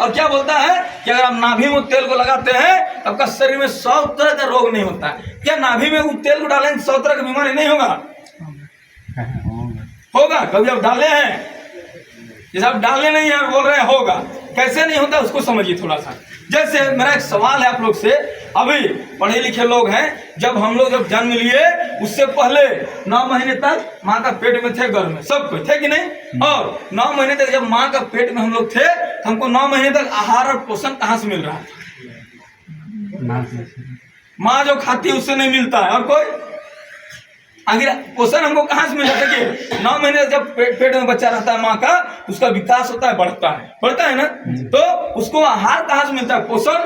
और क्या बोलता है कि अगर आप नाभि में तेल को लगाते हैं तो आपका शरीर में 100 तरह का रोग नहीं होता है। क्या नाभि में उस तेल को डालेंगे 100 तरह की बीमारी नहीं होगा? होगा। कभी आप डाले हैं? जैसे आप डालने नहीं है बोल रहे हैं होगा, कैसे नहीं होता उसको समझिए थोड़ा सा। जैसे मेरा एक सवाल है आप लोग से, अभी पढ़े लिखे लोग हैं, जब हम लोग जब जन्म लिए उससे पहले 9 महीने तक माँ का पेट में थे, घर में सब कोई थे कि नहीं? और 9 महीने तक जब माँ का पेट में हम लोग थे तो हमको 9 महीने तक आहार और पोषण कहाँ से मिल रहा था? माँ जो खाती है उससे नहीं मिलता है, और कोई आखिर पोषण हमको कहाँ से मिल जाता है? देखिए 9 महीने जब पेट में बच्चा रहता है माँ का, उसका विकास होता है, बढ़ता है ना, तो उसको आहार कहाँ से मिलता है? पोषण।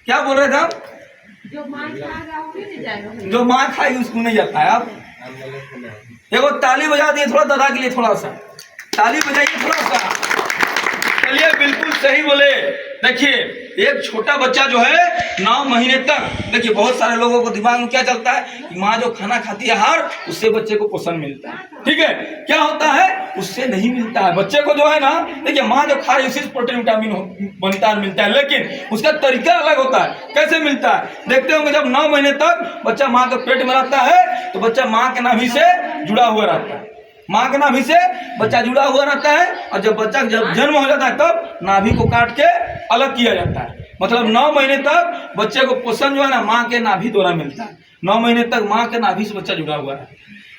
क्या बोल रहे थे आप? जो माँ खाएगी उसको नहीं जाता है। आप देखो ताली बजा दिए थोड़ा दादा के लिए, थोड़ा सा ताली बजाइए थोड़ा सा। चलिए बिल्कुल सही बोले। देखिए एक छोटा बच्चा जो है 9 महीने तक, देखिए बहुत सारे लोगों को दिमाग में क्या चलता है कि माँ जो खाना खाती है आहार उससे बच्चे को पोषण मिलता है। ठीक है, क्या होता है? उससे नहीं मिलता है बच्चे को जो है ना। देखिए माँ जो खा रही है उसी से प्रोटीन विटामिन बनता है, मिलता है, लेकिन उसका तरीका अलग होता है। कैसे मिलता है? देखते होंगे जब 9 महीने तक बच्चा माँ के पेट में रहता है तो बच्चा माँ के नाभि से जुड़ा हुआ रहता है, माँ के नाभि से बच्चा जुड़ा हुआ रहता है। और जब बच्चा जब जन्म हो जाता है तब नाभि को काट के अलग किया जाता है। मतलब 9 महीने तक बच्चे को पोषण जो है ना माँ के नाभि द्वारा मिलता है। 9 महीने तक माँ के नाभि से बच्चा जुड़ा हुआ है,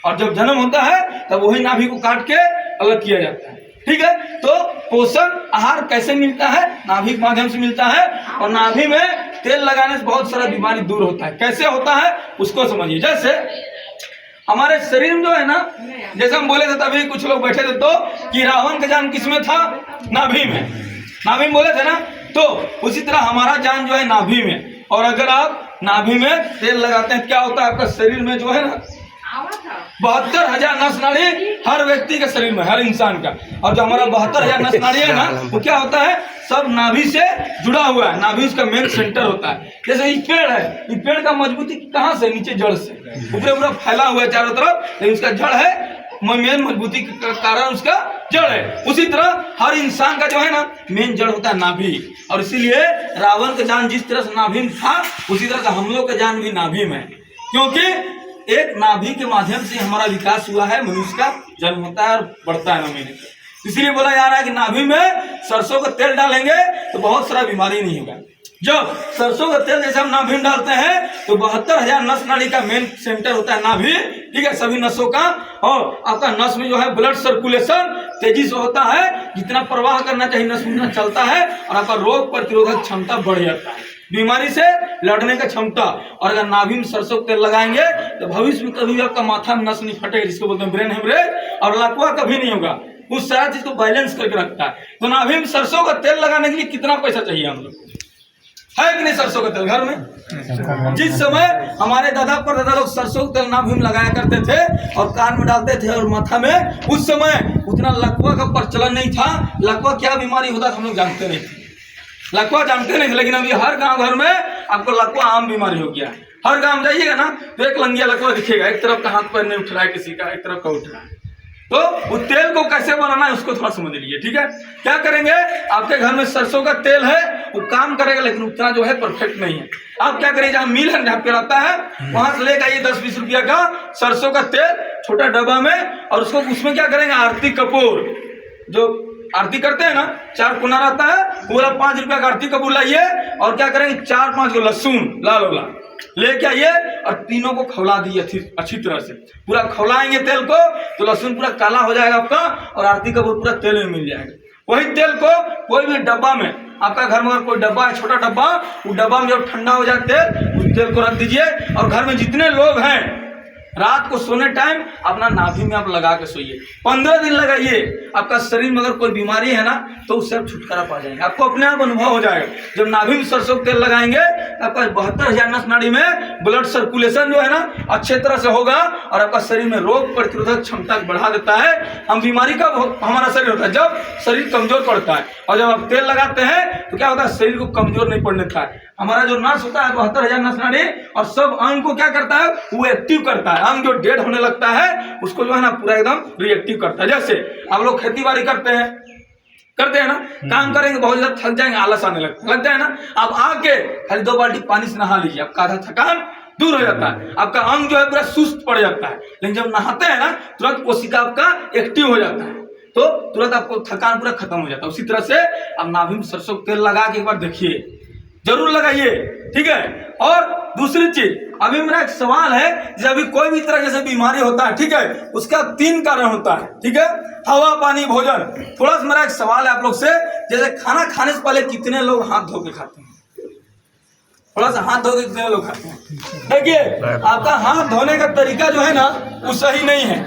और जब जन्म होता है तब वही नाभि को काट के अलग किया जाता है। ठीक है, तो पोषण आहार कैसे मिलता है? नाभि के माध्यम से मिलता है। और नाभि में तेल लगाने से बहुत सारा बीमारी दूर होता है। कैसे होता है उसको समझिए। जैसे हमारे शरीर में जो है ना, जैसे हम बोले थे तभी कुछ लोग बैठे थे तो कि रावण का जान किसमें था? नाभि में। नाभि में बोले थे ना, तो उसी तरह हमारा जान जो है नाभि में। और अगर आप नाभि में तेल लगाते हैं क्या होता है? आपका शरीर में जो है ना 72,000 नस नाड़ी हर व्यक्ति के शरीर में, हर इंसान का। और जो हमारा 72,000 नस नाड़ी है ना, वो क्या होता है? सब नाभि से जुड़ा हुआ है। नाभि उसका मेन सेंटर होता है। जैसे ये पेड़ है, ये पेड़ का मजबूती कहाँ से? नीचे जड़ से, ऊपर पूरा फैला हुआ है चारों तरफ, लेकिन उसका जड़ है, मेन मजबूती के कारण उसका जड़ है। उसी तरह हर इंसान का जो है ना मेन जड़ होता है नाभि। और इसीलिए रावण का जान जिस तरह से नाभि में था उसी तरह से हम लोग का जान भी नाभि में, क्योंकि एक नाभि के माध्यम से हमारा विकास हुआ है, मनुष्य का जन्म होता है और बढ़ता है 9 महीने तक। इसीलिए बोला जा रहा है कि नाभि में सरसों का तेल डालेंगे तो बहुत सारा बीमारी नहीं होगा। जब सरसों का तेल जैसे हम नाभि में डालते हैं तो 72,000 नस नाड़ी का मेन सेंटर होता है नाभि। ठीक है, सभी नसों का। और आपका नस में जो है ब्लड सर्कुलेशन तेजी से होता है, जितना प्रवाह करना चाहिए नस में उतना चलता है, और आपका रोग प्रतिरोधक क्षमता बढ़ जाता है, बीमारी से लड़ने का क्षमता। और अगर नाभि में सरसों का तेल लगाएंगे तो भविष्य में कभी आपका माथा में नस नहीं फटेगा, जिसको बोलते हैं ब्रेन हेमरेज, और लकवा कभी नहीं होगा। उस सारा चीज को बैलेंस करके रखता है। तो नाभि में सरसों का तेल लगाने के लिए कितना पैसा चाहिए हम लोग? है कि नहीं सरसों का तेल घर में? जिस समय हमारे दादा परदादा लोग सरसों का तेल नाभि में लगाया करते थे और कान में डालते थे और माथा में, उस समय उतना लकवा का प्रचलन नहीं था। लकवा क्या बीमारी होता था हम लोग जानते नहीं थे, लकवा जानते नहीं थे। लेकिन अभी हर गांव घर में आपको लकवा आम बीमारी हो गया। हर गांव जाइएगा ना तो एक लंगिया लकवा दिखेगा, एक तरफ का हाथ पैर नहीं उठ रहा है किसी का, एक तरफ का उठ रहा है। तो उस तेल को कैसे बनाना है उसको थोड़ा समझ लीजिए। ठीक है, क्या करेंगे? आपके घर में सरसों का तेल है, वो काम करेगा लेकिन उतना जो है परफेक्ट नहीं है। आप क्या करिए, जहाँ मिल है जहाँ पे रहता है वहां से लेकर आइए 10-20 रुपया का सरसों का तेल छोटा डब्बा में, और उसको उसमें क्या करेंगे? आरती कपूर, जो आरती करते हैं ना 4 कोना रहता है, पूरा 5 रुपया का आरती कपूर लाइए। और क्या करेंगे? 4-5 को लहसुन लाल वाला लेके आइए और तीनों को खौला दिए अच्छी तरह से। पूरा खौलाएंगे तेल को तो लहसुन पूरा काला हो जाएगा आपका, और आरती कपूर पूरा तेल में मिल जाएगा। वही तेल को कोई भी डब्बा में, आपका घर में अगर कोई डब्बा है छोटा डब्बा, उस डब्बा में जब ठंडा हो जाए तेल, उस तेल को रख दीजिए। और घर में जितने लोग हैं रात को सोने टाइम अपना नाभि में आप लगा के सोइए। 15 दिन लगाइए। आपका शरीर में अगर कोई बीमारी है ना तो उससे आप छुटकारा पा जाएंगे, आपको अपने आप अनुभव हो जाएगा। जब नाभि में सरसों का तेल लगाएंगे आपका 72,000 नस नाड़ी में ब्लड सर्कुलेशन जो है ना अच्छे तरह से होगा, और आपका शरीर में रोग प्रतिरोधक क्षमता बढ़ा देता है। हम बीमारी का हमारा शरीर होता है जब शरीर कमजोर पड़ता है, और जब आप तेल लगाते हैं तो क्या होता है? शरीर को कमजोर नहीं पड़ने देता है। हमारा जो नस होता है 72,000 नस नाड़ी, और सब अंग को क्या करता है? वो एक्टिव करता है। अंग जो डेड होने लगता है उसको जो है ना पूरा एकदम रिएक्टिव करता है। जैसे आप लोग खेती बाड़ी करते हैं, करते हैं ना, काम करेंगे बहुत ज्यादा थक जाएंगे, आलस आने लगता है ना। अब आके खाली 2 बाल्टी पानी से नहा लीजिए, आपका आधा थकान दूर हो जाता है, आपका अंग जो है पूरा सुस्त पड़ जाता है। लेकिन जब नहाते हैं ना तुरंत कोशिका आपका एक्टिव हो जाता है, तो तुरंत आपको थकान पूरा खत्म हो जाता है। उसी तरह से आप नाभि में सरसों का तेल लगा के एक बार देखिए, जरूर लगाइए, ठीक है। और दूसरी चीज, अभी मेरा एक सवाल है, जब भी कोई भी तरह जैसे बीमारी होता है, ठीक है, उसका 3 कारण होता है, ठीक है, हवा, पानी, भोजन। थोड़ा सा मेरा एक सवाल है आप लोग से, जैसे खाना खाने से पहले कितने लोग हाथ धो के खाते हैं? थोड़ा सा हाथ धो के कितने लोग खाते हैं? देखिए आपका हाथ धोने का तरीका जो है ना वो सही नहीं है।